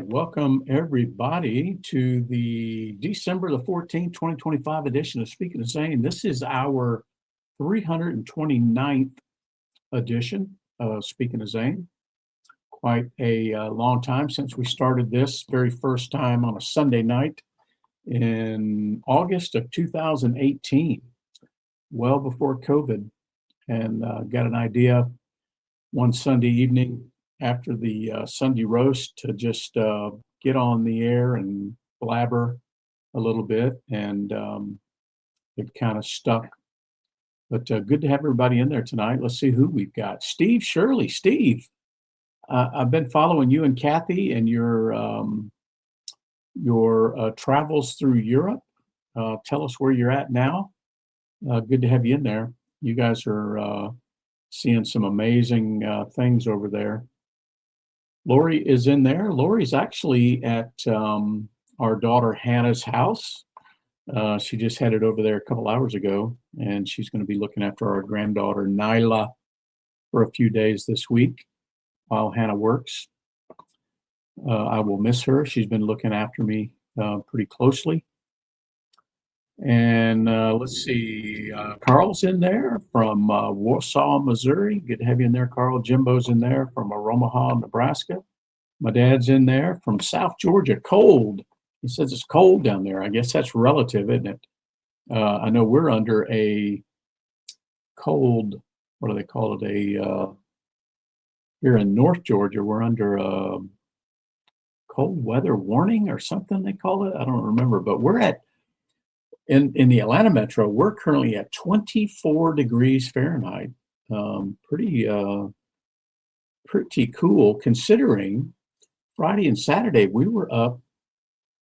welcome everybody to the December the 14th, 2025 edition of Speaking of Zane. This is our 329th edition of Speaking of Zane. Quite a long time since we started this very first time on a Sunday night in August of 2018, well before COVID, and got an idea one Sunday evening after the Sunday roast to just get on the air and blabber a little bit, and it kind of stuck. But good to have everybody in there tonight. Let's see who we've got. Steve Shirley. Steve, I've been following you and Kathy and your travels through Europe. Tell us where you're at now. Good to have you in there. You guys are seeing some amazing things over there. Lori is in there. Lori's actually at our daughter Hannah's house. She just headed over there a couple hours ago, and she's going to be looking after our granddaughter Nyla for a few days this week while Hannah works. I will miss her. She's been looking after me pretty closely. And let's see, Carl's in there from Warsaw, Missouri. Good to have you in there, Carl. Jimbo's in there from Omaha, Nebraska. My dad's in there from South Georgia. Cold. He says it's cold down there. I guess that's relative, isn't it? I know we're under a cold, what do they call it? Here in North Georgia, we're under a cold weather warning or something they call it. I don't remember, but we're at in the Atlanta metro, we're currently at 24 degrees Fahrenheit. Pretty cool considering Friday and Saturday we were up.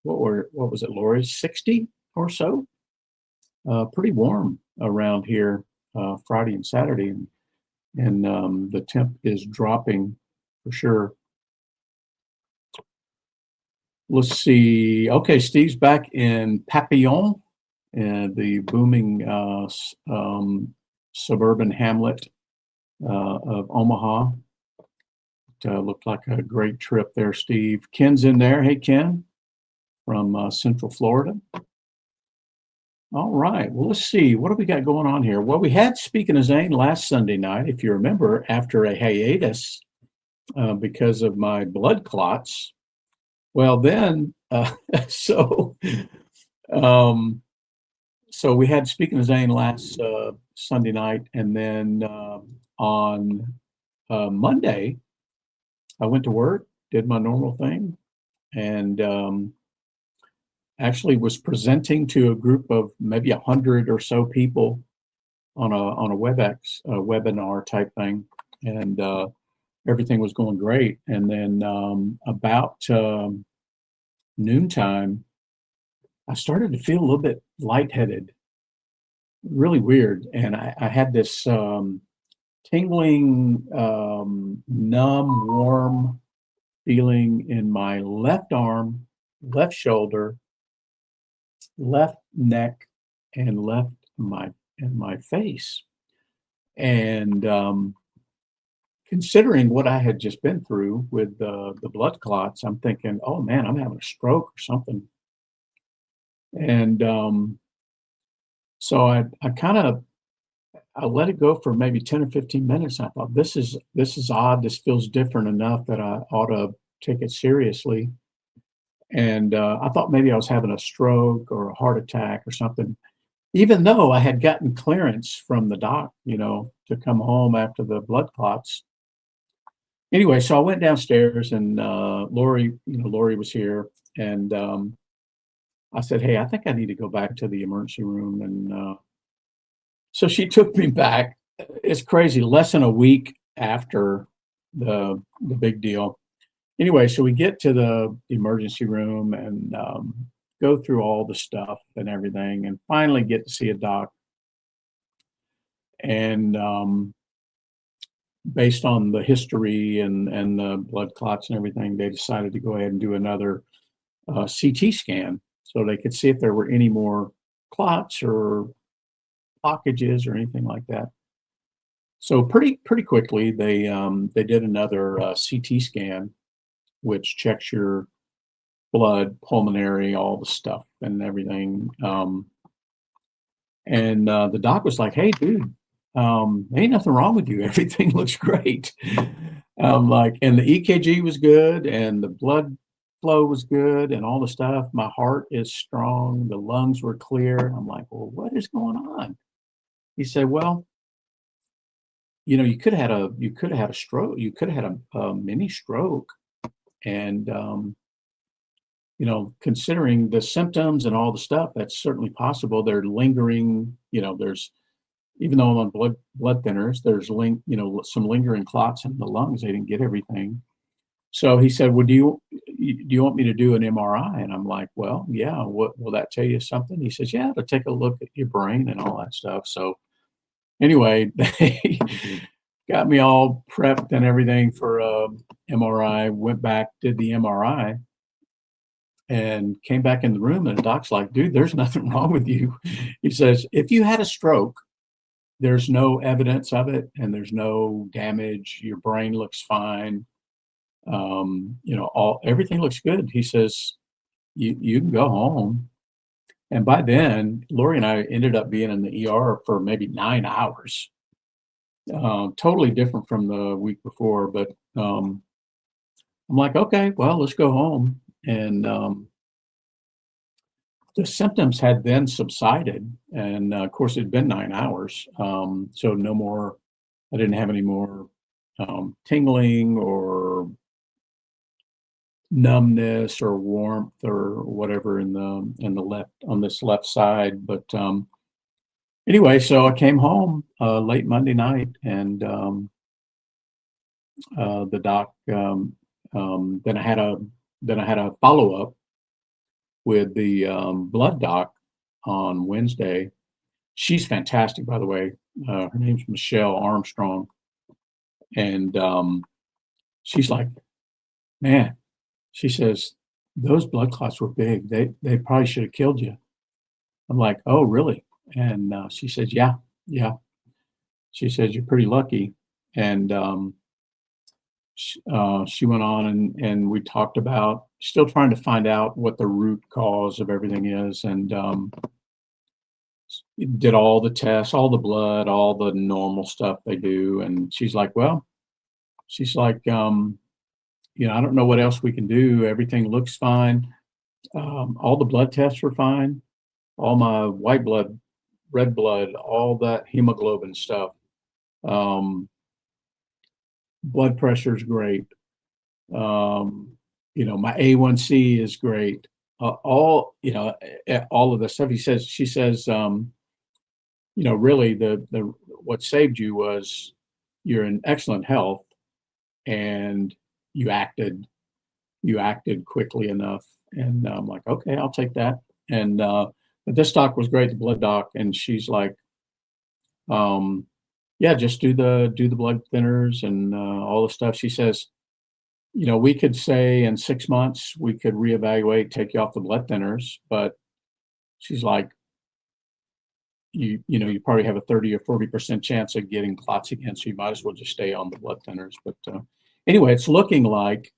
What was it, Lori? 60 or so. Pretty warm around here Friday and Saturday, and the temp is dropping for sure. Let's see. Okay, Steve's back in Papillon, the booming suburban hamlet of Omaha. It looked like a great trip there, Steve. Ken's in there. Hey, Ken, from Central Florida. All right. Well, let's see. What do we got going on here? Well, we had Speaking of Zane last Sunday night, if you remember, after a hiatus because of my blood clots. Well, then, so we had Speaking of Zane last Sunday night, and then on Monday, I went to work, did my normal thing, and actually was presenting to a group of maybe 100 or so people on a WebEx webinar type thing, and everything was going great. And then about noontime, I started to feel a little bit lightheaded, really weird. And I had this tingling, numb, warm feeling in my left arm, left shoulder, left neck, and left my face. And considering what I had just been through with the blood clots, I'm thinking, oh man, I'm having a stroke or something. And so I let it go for maybe 10 or 15 minutes. I thought, this is odd. This feels different enough that I ought to take it seriously. And I thought maybe I was having a stroke or a heart attack or something, even though I had gotten clearance from the doc, to come home after the blood clots. Anyway, so I went downstairs, and Lori was here, and I said, hey, I think I need to go back to the emergency room. And so she took me back. It's crazy, less than a week after the big deal. Anyway, so we get to the emergency room and go through all the stuff and everything, and finally get to see a doc. And based on the history and the blood clots and everything, they decided to go ahead and do another CT scan so they could see if there were any more clots or blockages or anything like that. So pretty quickly, they did another CT scan, which checks your blood, pulmonary, all the stuff and everything. And the doc was like, "Hey, dude, ain't nothing wrong with you. Everything looks great." Like, and the EKG was good, and the blood flow was good, and all the stuff. My heart is strong. The lungs were clear. I'm like, "Well, what is going on?" He said, "Well, you could have had a stroke. You could have had a mini stroke, and considering the symptoms and all the stuff, that's certainly possible. They're lingering. There's even though I'm on blood thinners, there's some lingering clots in the lungs. They didn't get everything." So he said, "Well, do you want me to do an MRI?" And I'm like, "Well, yeah. What will that tell you something?" He says, "Yeah, to take a look at your brain and all that stuff." So anyway, they got me all prepped and everything for MRI. Went back, did the MRI, and came back in the room. And the doc's like, "Dude, there's nothing wrong with you." He says, "If you had a stroke, there's no evidence of it, and there's no damage. Your brain looks fine. All everything looks good." He says, "You can go home." And by then, Lori and I ended up being in the ER for maybe 9 hours. Totally different from the week before, but I'm like, "Okay, well, let's go home." And the symptoms had then subsided, and of course, it'd been 9 hours, so no more. I didn't have any more tingling or numbness or warmth or whatever in the left on this left side. But anyway, so I came home late Monday night, and the doc. Then I had a follow up with the blood doc on Wednesday. She's fantastic, by the way. Her name's Michelle Armstrong, and she's like, "Man," she says, "those blood clots were big. They probably should have killed you." I'm like, "Oh, really?" And she says, "Yeah, yeah." She says, "You're pretty lucky." And she went on, and we talked about still trying to find out what the root cause of everything is, and did all the tests, all the blood, all the normal stuff they do. And she's like, "Well," she's like, "I don't know what else we can do. Everything looks fine. All the blood tests were fine. All my white blood, red blood, all that hemoglobin stuff. Um, Blood pressure is great. My A1C is great. All of the stuff." She says, "Really, the what saved you was you're in excellent health, and you acted you acted quickly enough." And I'm like, "Okay, I'll take that." And but this doc was great, the blood doc, and she's like, um, "Yeah, just do the blood thinners and all the stuff." She says, "We could say in 6 months we could reevaluate, take you off the blood thinners, but," she's like, you probably have a 30 or 40% chance of getting clots again, so you might as well just stay on the blood thinners." But anyway, it's looking like,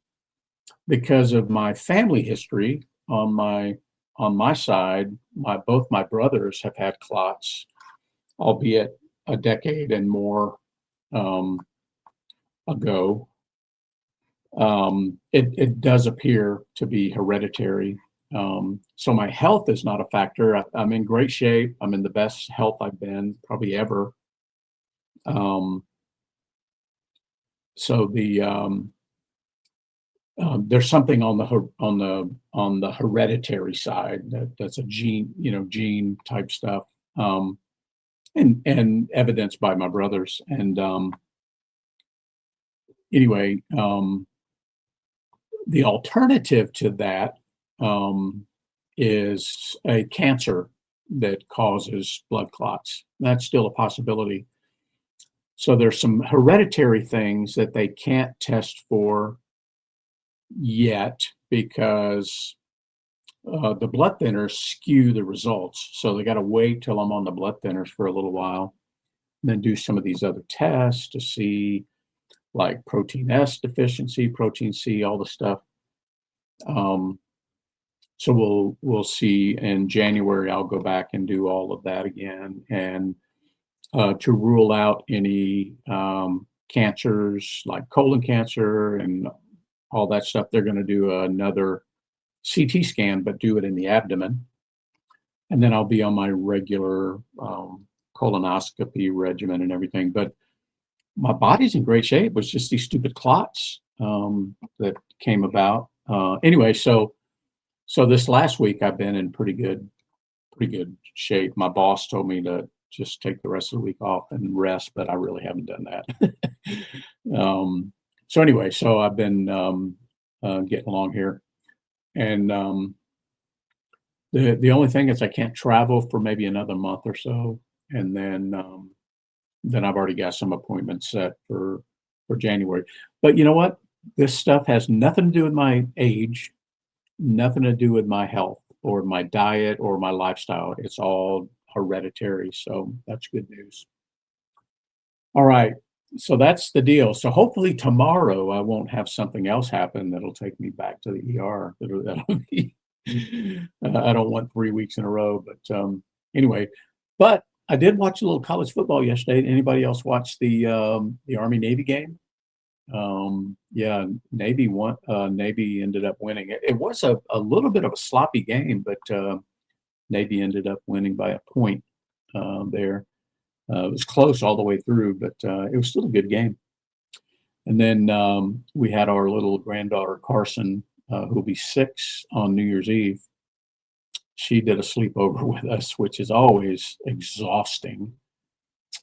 because of my family history on my side, both my brothers have had clots, albeit a decade and more um, ago. It does appear to be hereditary. So my health is not a factor. I'm in great shape. I'm in the best health I've been probably ever. Um, so there's something on the hereditary side that's a gene type stuff, um, and evidenced by my brothers. And anyway, the alternative to that um, is a cancer that causes blood clots. That's still a possibility. So there's some hereditary things that they can't test for yet, because the blood thinners skew the results. So they got to wait till I'm on the blood thinners for a little while, and then do some of these other tests to see, like protein S deficiency, protein C, all the stuff. Um, So we'll see in January. I'll go back and do all of that again, and to rule out any cancers like colon cancer and all that stuff. They're going to do another CT scan, but do it in the abdomen, and then I'll be on my regular colonoscopy regimen and everything. But my body's in great shape. It was just these stupid clots that came about. Anyway, so this last week I've been in pretty good shape. My boss told me to just take the rest of the week off and rest, but I really haven't done that. So anyway, so I've been getting along here, and the only thing is I can't travel for maybe another month or so, and then I've already got some appointments set for January. But you know what? This stuff has nothing to do with my age, nothing to do with my health or my diet or my lifestyle. It's all hereditary. So that's good news. All right. So that's the deal. So hopefully tomorrow I won't have something else happen that'll take me back to the ER. That'll be, I don't want 3 weeks in a row, but anyway, but I did watch a little college football yesterday. Anybody else watch the Army Navy game? Yeah, Navy won. Navy ended up winning. It was a little bit of a sloppy game, but Navy ended up winning by a point there. It was close all the way through, but it was still a good game. And then we had our little granddaughter Carson, who'll be 6 on New Year's Eve. She did a sleepover with us, which is always exhausting,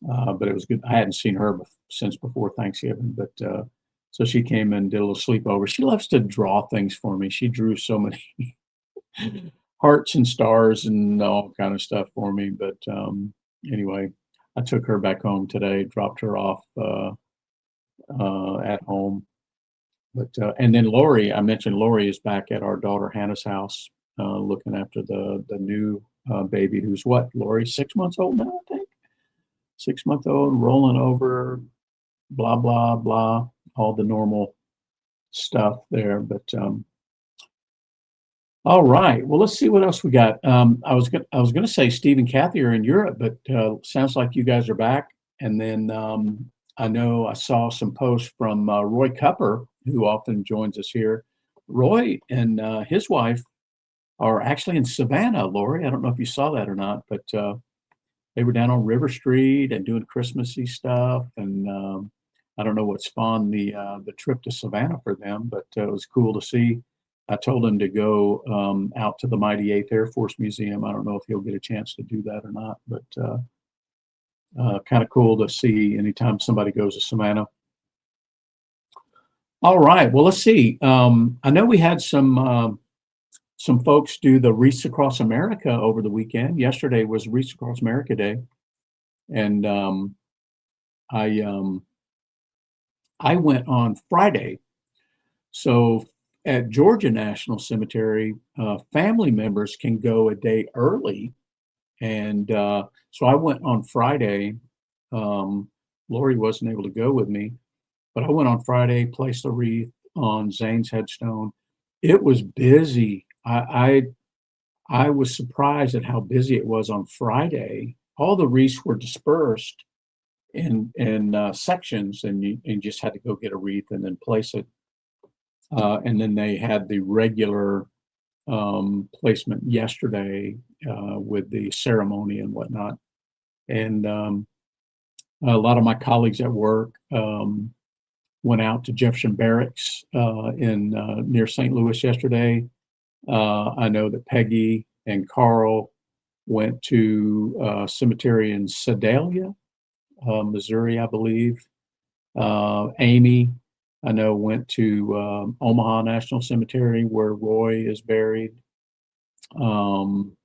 but it was good. I hadn't seen her since before Thanksgiving, but so she came and did a little sleepover. She loves to draw things for me. She drew so many hearts and stars and all kind of stuff for me. But anyway, I took her back home today, dropped her off at home. But and then Lori, I mentioned Lori is back at our daughter Hannah's house, looking after the new baby, who's what, Lori, 6 months old now, I think. 6 month old, rolling over, blah blah blah, all the normal stuff there. But all right, well, let's see what else we got. I was gonna say Steve and Kathy are in Europe, but sounds like you guys are back. And then I know I saw some posts from Roy Cupper, who often joins us here. Roy and his wife are actually in Savannah, Lori. I don't know if you saw that or not, but they were down on River Street and doing Christmassy stuff. And I don't know what spawned the trip to Savannah for them, but it was cool to see. I told him to go out to the Mighty 8th Air Force Museum. I don't know if he'll get a chance to do that or not, but kind of cool to see anytime somebody goes to Savannah. All right, well, let's see. I know we had some folks do the Wreaths Across America over the weekend. Yesterday was Wreaths Across America Day, and I went on Friday. So at Georgia National Cemetery, family members can go a day early, and so I went on Friday. Lori wasn't able to go with me, but I went on Friday, placed the wreath on Zane's headstone. It was busy. I was surprised at how busy it was on Friday. All the wreaths were dispersed in sections, and you just had to go get a wreath and then place it. And then they had the regular placement yesterday with the ceremony and whatnot. And a lot of my colleagues at work went out to Jefferson Barracks in near St. Louis yesterday. I know that Peggy and Carl went to a cemetery in Sedalia, Missouri, I believe. Amy, I know, went to Omaha National Cemetery where Roy is buried. Some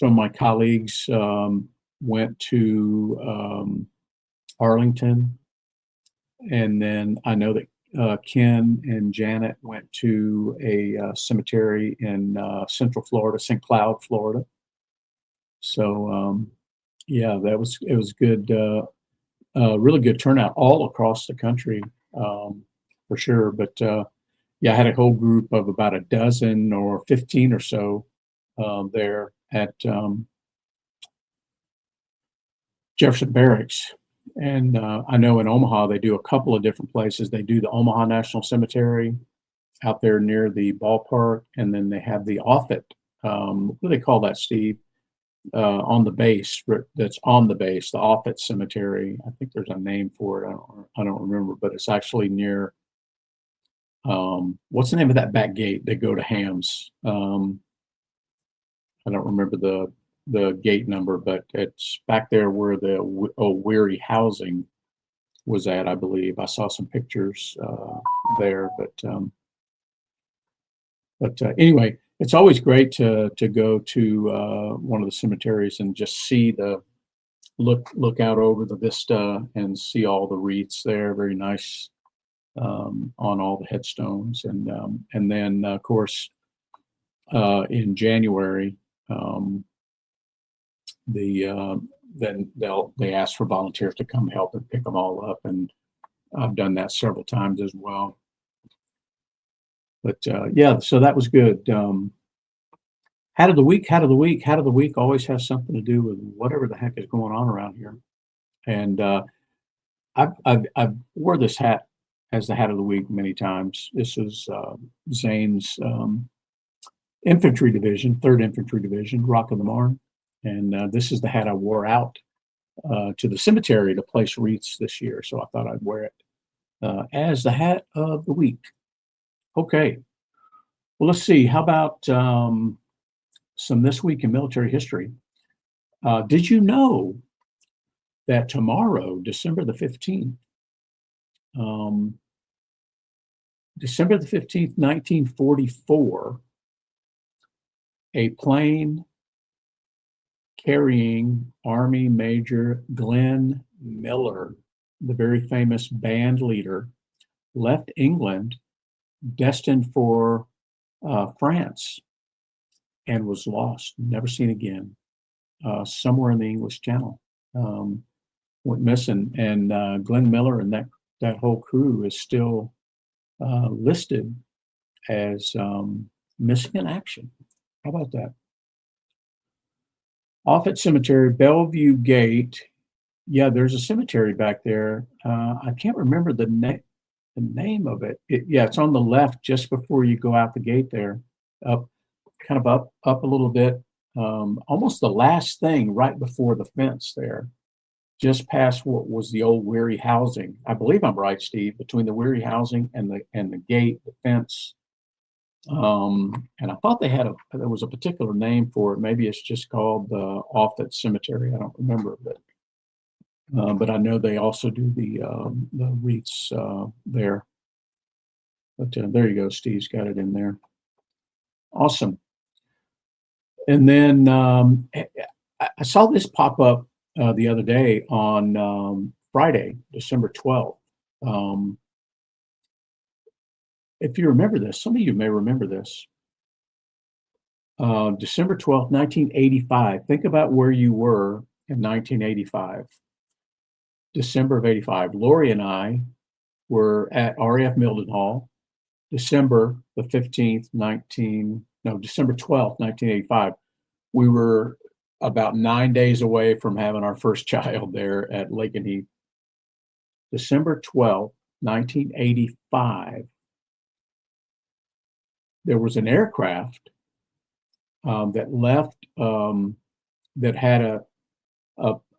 of my colleagues went to Arlington. And then I know that Ken and Janet went to a cemetery in Central Florida, St. Cloud, Florida. So yeah, it was good, really good turnout all across the country, for sure. But yeah, I had a whole group of about a dozen or 15 or so there at Jefferson Barracks. And I know in Omaha, they do a couple of different places. They do the Omaha National Cemetery out there near the ballpark, and then they have the Offutt. What do they call that, Steve? On the base, that's on the base, the Offutt Cemetery. I think there's a name for it. I don't remember, but it's actually near. What's the name of that back gate that go to Hams? I don't remember the gate number, but it's back there where the old Weary housing was at, I believe. I saw some pictures there, but anyway, it's always great to go to one of the cemeteries and just see the look out over the vista and see all the wreaths there. Very nice on all the headstones, and then of course in January. Then they ask for volunteers to come help and pick them all up, and I've done that several times as well. But yeah, so that was good. Hat of the week, hat of the week, hat of the week always has something to do with whatever the heck is going on around here. And I've wore this hat as the hat of the week many times. This is Zane's infantry division, 3rd Infantry Division, Rock of the Marne. And this is the hat I wore out to the cemetery to place wreaths this year. So I thought I'd wear it as the hat of the week. Okay. Well, let's see. How about some This Week in Military History? Did you know that tomorrow, December the 15th, December the 15th, 1944, a plane carrying Army Major Glenn Miller, the very famous band leader, left England destined for France and was lost, never seen again, somewhere in the English Channel. Went missing, and Glenn Miller and that whole crew is still listed as missing in action. How about that? Offutt Cemetery, Bellevue Gate. Yeah, there's a cemetery back there. I can't remember the name of it. Yeah, it's on the left just before you go out the gate there, up a little bit, almost the last thing right before the fence there, just past what was the old Weary housing. I believe I'm right, Steve, between the Weary housing and the gate, the fence. And I thought there was a particular name for it. Maybe it's just called the Offutt Cemetery. I don't remember, but I know they also do the wreaths there. But there you go, Steve's got it in there. Awesome. And then I saw this pop up the other day on Friday, December 12th. If you remember this, some of you may remember this. December 12th, 1985. Think about where you were in 1985. December of 85. Lori and I were at RAF Mildenhall, December the 15th, December 12th, 1985. We were about 9 days away from having our first child there at Lake and Heath. December 12th, 1985. There was an aircraft that left that had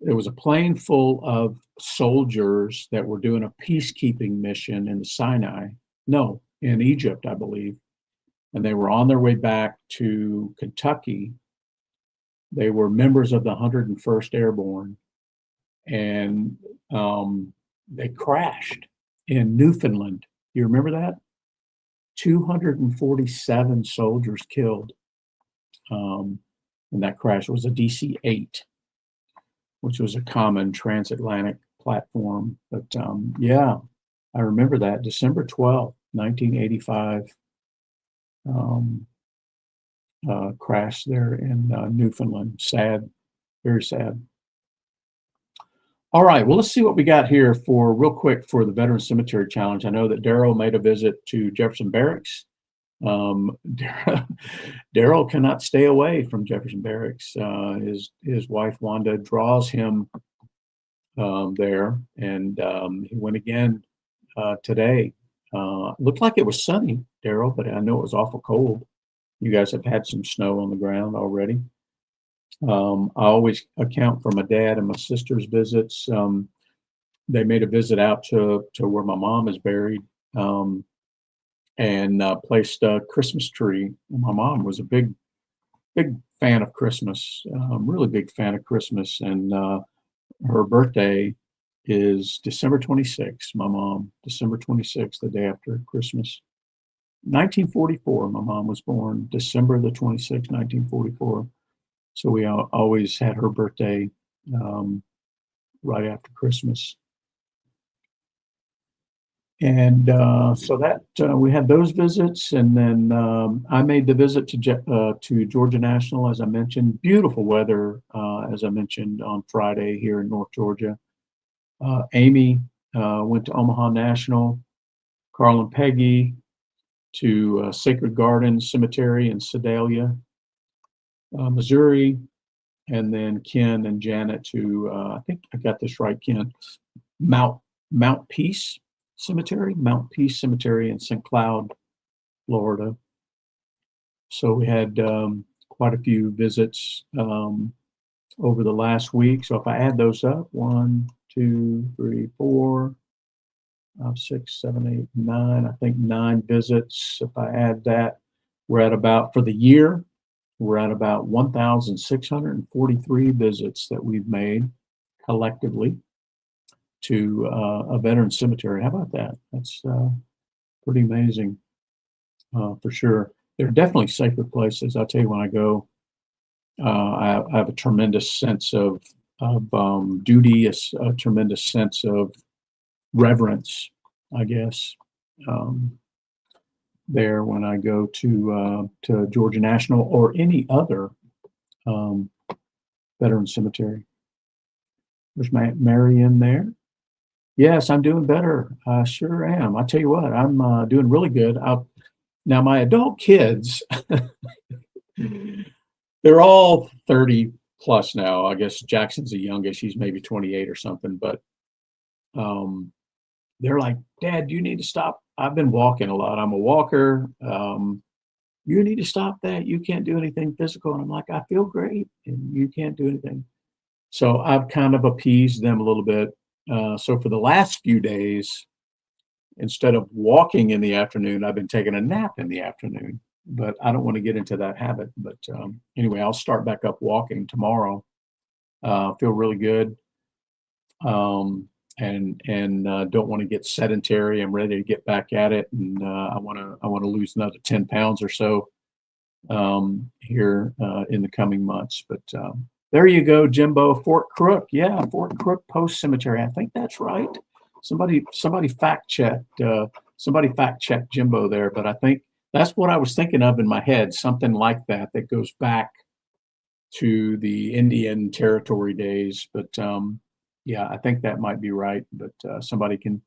there was a plane full of soldiers that were doing a peacekeeping mission in the Sinai. No, in Egypt, I believe. And they were on their way back to Kentucky. They were members of the 101st Airborne, and they crashed in Newfoundland. You remember that? 247 soldiers killed in that crash. It was a DC-8, which was a common transatlantic platform. But yeah, I remember that. December 12th, 1985, crash there in Newfoundland. Sad, very sad. All right, well, let's see what we got here for real quick for the Veteran Cemetery Challenge. I know that Daryl made a visit to Jefferson Barracks. Daryl cannot stay away from Jefferson Barracks. His wife Wanda draws him there, and he went again today. Looked like it was sunny, Daryl, but I know it was awful cold. You guys have had some snow on the ground already. I always account for my dad and my sister's visits. They made a visit out to where my mom is buried, and placed a Christmas tree. My mom was a big fan of Christmas, really big fan of Christmas, and her birthday is December 26th. My mom, December 26th, the day after Christmas. 1944, my mom was born, December the 26th, 1944. So we always had her birthday right after Christmas. And so that we had those visits, and then I made the visit to Georgia National, as I mentioned. Beautiful weather, as I mentioned, on Friday here in North Georgia. Amy went to Omaha National. Carl and Peggy to Sacred Gardens Cemetery in Sedalia, Missouri, and then Ken and Janet to I think I got this right, Ken, Mount Peace Cemetery in St. Cloud, Florida. So we had quite a few visits over the last week. So if I add those up, 1, 2, 3, 4, 5, 6, 7, 8, 9, I think 9 visits. If I add that, we're at about, for the year, we're at about 1,643 visits that we've made collectively to a veteran cemetery. How about that? That's pretty amazing, for sure. They're definitely sacred places. I'll tell you, when I go, I have a tremendous sense of duty, a tremendous sense of reverence, I guess, there when I go to Georgia National or any other veteran cemetery. There's Mary in there. Yes, I'm doing better. I sure am. I tell you what, I'm doing really good. Now my adult kids, they're all 30 plus now. I guess Jackson's the youngest. She's maybe 28 or something, but they're like, Dad, you need to stop. I've been walking a lot. I'm a walker. You need to stop that. You can't do anything physical. And I'm like, I feel great, and you can't do anything. So I've kind of appeased them a little bit. So for the last few days, instead of walking in the afternoon, I've been taking a nap in the afternoon. But I don't want to get into that habit. But anyway, I'll start back up walking tomorrow. Feel really good. And don't want to get sedentary. I'm ready to get back at it, and I want to lose another 10 pounds or so here in the coming months. But there you go, Jimbo. Fort Crook, yeah, Fort Crook Post Cemetery. I think that's right. Somebody fact checked Jimbo there, but I think that's what I was thinking of in my head. Something like that goes back to the Indian Territory days, but. Yeah, I think that might be right, but somebody can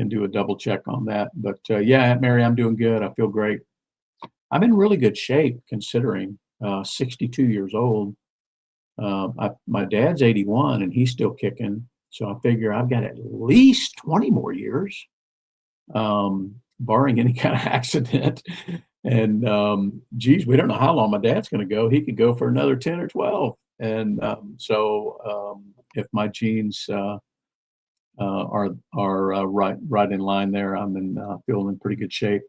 do a double check on that. But yeah, Aunt Mary, I'm doing good. I feel great. I'm in really good shape considering 62 years old. My dad's 81 and he's still kicking. So I figure I've got at least 20 more years, barring any kind of accident. And geez, we don't know how long my dad's going to go. He could go for another 10 or 12. And so if my genes are right in line there, I'm feeling in pretty good shape.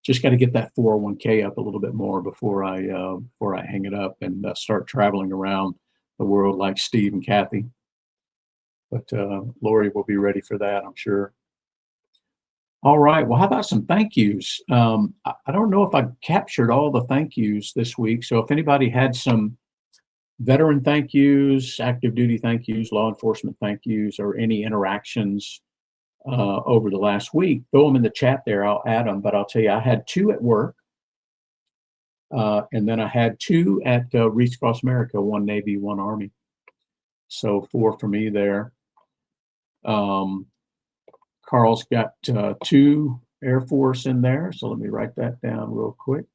Just got to get that 401k up a little bit more before I hang it up and start traveling around the world like Steve and Kathy. But Lori will be ready for that, I'm sure. All right. Well, how about some thank yous? I don't know if I captured all the thank yous this week. So if anybody had some veteran thank yous, active duty thank yous, law enforcement thank yous, or any interactions over the last week, throw them in the chat there. I'll add them, but I'll tell you, I had 2 at work. And then I had 2 at Reach Across America, 1 Navy, 1 Army. So 4 for me there. Carl's got 2 Air Force in there. So let me write that down real quick.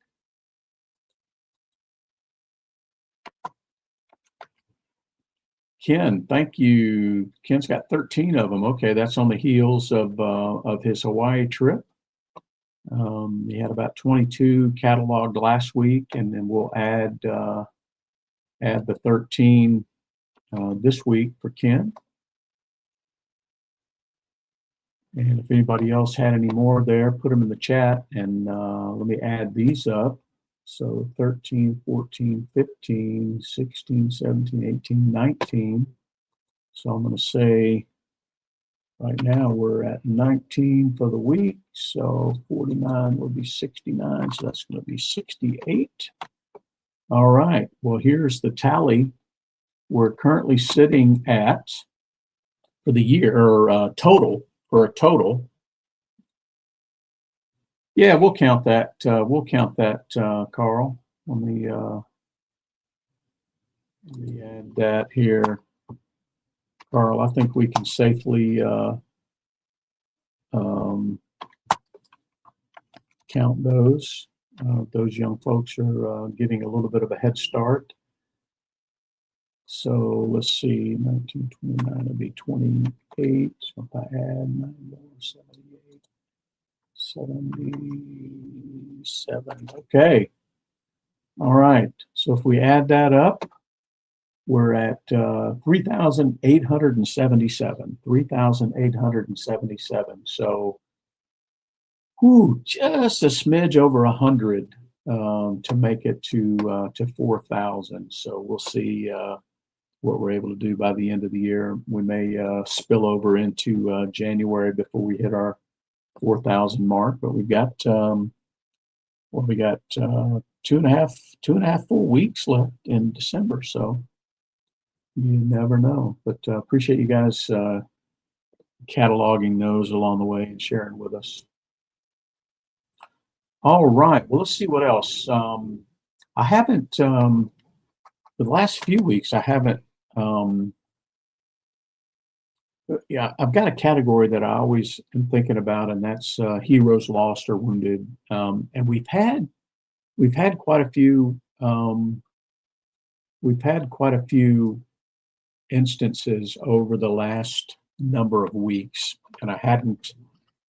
Ken, thank you. Ken's got 13 of them. Okay, that's on the heels of his Hawaii trip. He had about 22 cataloged last week, and then we'll add the 13 this week for Ken. And if anybody else had any more there, put them in the chat, and let me add these up. So 13, 14, 15, 16, 17, 18, 19. So I'm going to say right now we're at 19 for the week. So 49 will be 69. So that's going to be 68. All right. Well, here's the tally. We're currently sitting at, for the year, or total, for a total. Yeah, we'll count that. Carl. Let me add that here. Carl, I think we can safely count those. Those young folks are getting a little bit of a head start. So let's see, 1929 would be 28. So if I add 78, 77. Okay. All right. So if we add that up, we're at 3,877. 3,877. So, just a smidge over 100 to make it to 4,000. So we'll see what we're able to do by the end of the year. We may spill over into January before we hit our 4,000 mark, but we've got two and a half full weeks left in December. So you never know, but appreciate you guys cataloging those along the way and sharing with us. All right, well, let's see what else. I haven't, for the last few weeks, I haven't, yeah, I've got a category that I always am thinking about, and that's heroes lost or wounded. And we've had quite a few, instances over the last number of weeks, and I hadn't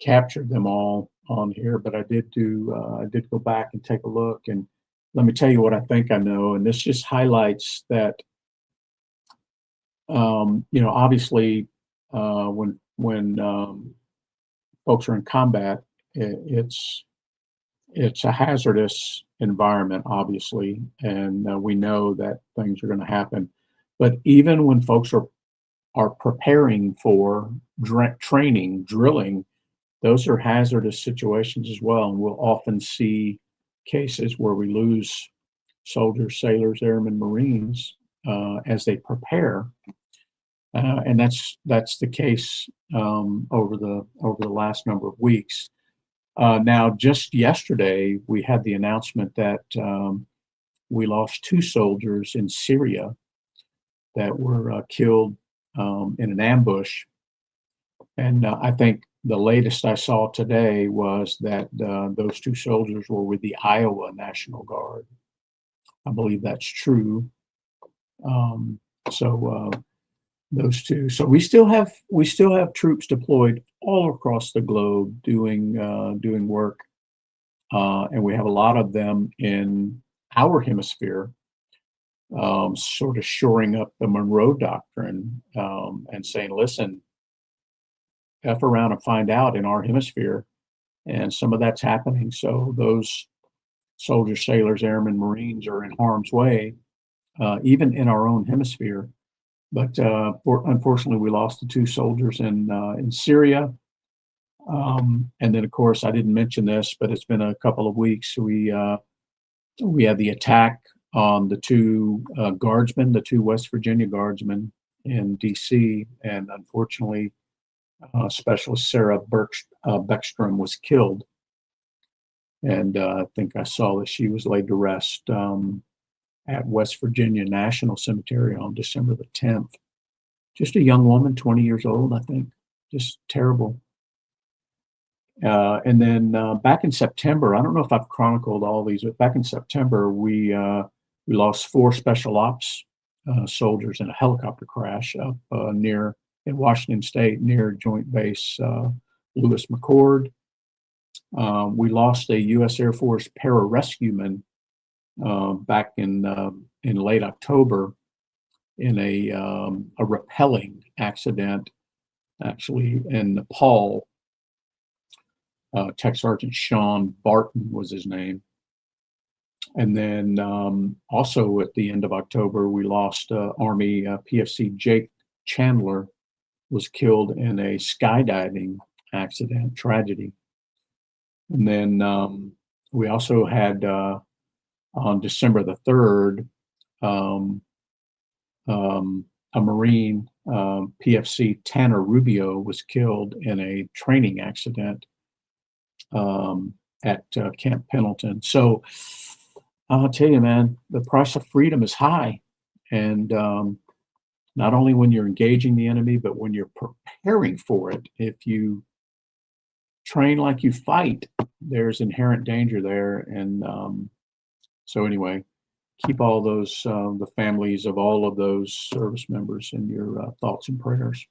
captured them all on here, but I did go back and take a look, and let me tell you what I think I know. And this just highlights that, obviously, when folks are in combat, it's a hazardous environment, obviously, and we know that things are going to happen. But even when folks are preparing for training, drilling, those are hazardous situations as well. And we'll often see cases where we lose soldiers, sailors, airmen, Marines as they prepare. And that's the case over the last number of weeks. Now, just yesterday, we had the announcement that we lost 2 soldiers in Syria that were killed in an ambush. And I think the latest I saw today was that those 2 soldiers were with the Iowa National Guard. I believe that's true. Those 2. So we still have troops deployed all across the globe doing work, and we have a lot of them in our hemisphere, sort of shoring up the Monroe Doctrine and saying, listen, F around and find out in our hemisphere, and some of that's happening. So those soldiers, sailors, airmen, Marines are in harm's way, even in our own hemisphere. But unfortunately, we lost the 2 soldiers in Syria. And then, of course, I didn't mention this, but it's been a couple of weeks. We had the attack on the 2 guardsmen, the 2 West Virginia guardsmen in D.C. And unfortunately, Specialist Sarah Beckstrom was killed. And I think I saw that she was laid to rest at West Virginia National Cemetery on December the 10th. just a young woman, 20 years old, I think. Just terrible. And then back in September, I don't know if I've chronicled all these, but back in September, we lost 4 special ops soldiers in a helicopter crash up near in Washington State near Joint Base Lewis McChord. We lost a U.S. Air Force pararescueman back in late October in a rappelling accident, actually in Nepal. Tech Sergeant Sean Barton was his name. And then also at the end of October, we lost Army PFC Jake Chandler was killed in a skydiving accident, tragedy. And then we also had on December the 3rd, a Marine, PFC Tanner Rubio, was killed in a training accident at Camp Pendleton. So I'll tell you, man, the price of freedom is high. And not only when you're engaging the enemy, but when you're preparing for it. If you train like you fight, there's inherent danger there. And so anyway, keep all those, the families of all of those service members in your thoughts and prayers.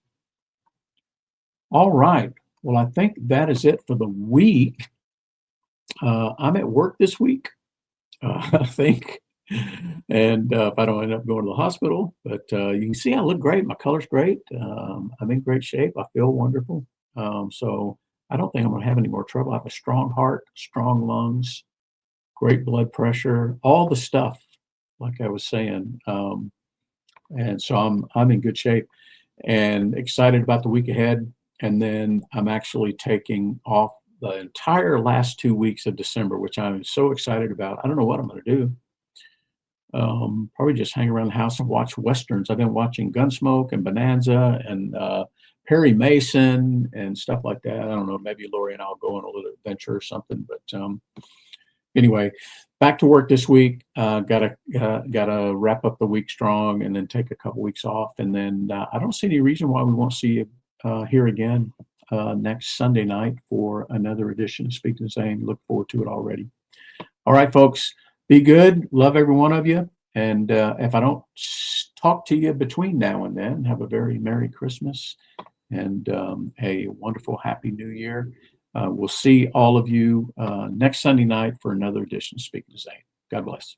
All right. Well, I think that is it for the week. I'm at work this week, I think. And if I don't end up going to the hospital, but you can see I look great. My color's great. I'm in great shape. I feel wonderful. So I don't think I'm going to have any more trouble. I have a strong heart, strong lungs, great blood pressure, all the stuff, like I was saying. And so I'm in good shape and excited about the week ahead. And then I'm actually taking off the entire last 2 weeks of December, which I'm so excited about. I don't know what I'm going to do. Probably just hang around the house and watch Westerns. I've been watching Gunsmoke and Bonanza and Perry Mason and stuff like that. I don't know, maybe Lori and I'll go on a little adventure or something. But anyway, back to work this week. Gotta wrap up the week strong and then take a couple weeks off. And then I don't see any reason why we won't see you here again next Sunday night for another edition of Speak to Zane. Look forward to it already. All right, folks. Be good. Love every one of you. And if I don't talk to you between now and then, have a very Merry Christmas and a wonderful Happy New Year. We'll see all of you next Sunday night for another edition of Speaking to Zane. God bless.